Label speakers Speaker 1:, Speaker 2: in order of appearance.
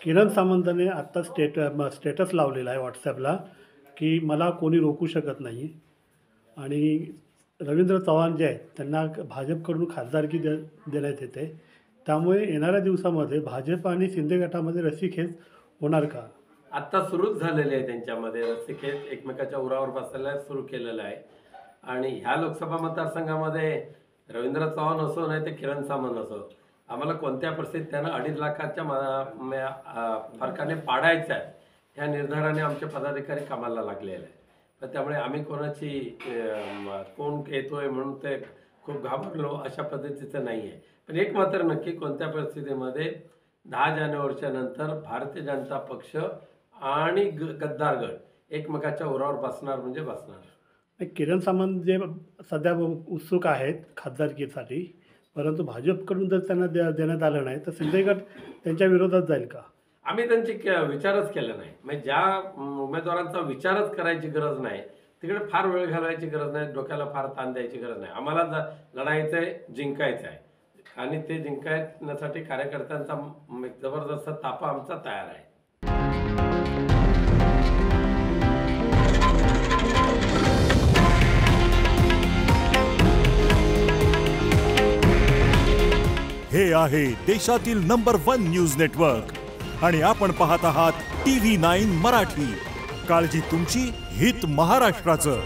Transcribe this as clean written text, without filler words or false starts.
Speaker 1: किरण सामंतांनी आत्ता स्टेटस लावलेला आहे व्हॉट्सॲपला, की मला कोणी रोखू शकत नाही. आणि रवींद्र चव्हाण जे आहेत त्यांना भाजपकडून खासदारकी देण्यात येते. त्यामुळे येणाऱ्या दिवसामध्ये भाजप आणि शिंदे गटामध्ये रस्सीखेच होणार का?
Speaker 2: आत्ता सुरूच झालेली आहे त्यांच्यामध्ये रस्सीखेच एकमेकाच्या उरावर बसायला सुरू केलेलं आहे. आणि ह्या लोकसभा मतदारसंघामध्ये रवींद्र चव्हाण असो नाही ते किरण सामंत असो, आम्हाला कोणत्या परिस्थितीत त्यांना 2.5 लाखाच्या फरकाने पाडायचं आहे ह्या निर्धाराने आमचे पदाधिकारी कामाला लागलेले आहे. तर त्यामुळे आम्ही कोणाची कोण येतोय म्हणून ते खूप घाबरलो अशा पद्धतीचं नाही आहे. पण एक मात्र नक्की, कोणत्या परिस्थितीमध्ये 10 जानेवारीच्या नंतर भारतीय जनता पक्ष आणि गद्दार गट एकमेकाच्या उरावर बसणार म्हणजे बसणार.
Speaker 1: किरण सामंत जे सध्या उत्सुक आहेत खासदारकीसाठी, परंतु भाजपकडून जर त्यांना देण्यात आलं नाही तर शिंदे गट त्यांच्या विरोधात जाईल का?
Speaker 2: आम्ही त्यांची विचारच केला नाही. म्हणजे ज्या उमेदवारांचा विचारच करायची गरज नाही तिकडे फार वेळ घालवायची गरज नाही, डोक्याला फार ताण द्यायची गरज नाही. आम्हाला लढायचं आहे, जिंकायचं आहे आणि ते जिंकण्यासाठी कार्यकर्त्यांचा जबरदस्त ताफा आमचा तयार आहे.
Speaker 3: हे आहे देशातील नंबर 1 न्यूज नेटवर्क आणि आपण पाहत आहात TV9 मराठी. काळजी तुमची, हित महाराष्ट्राचं.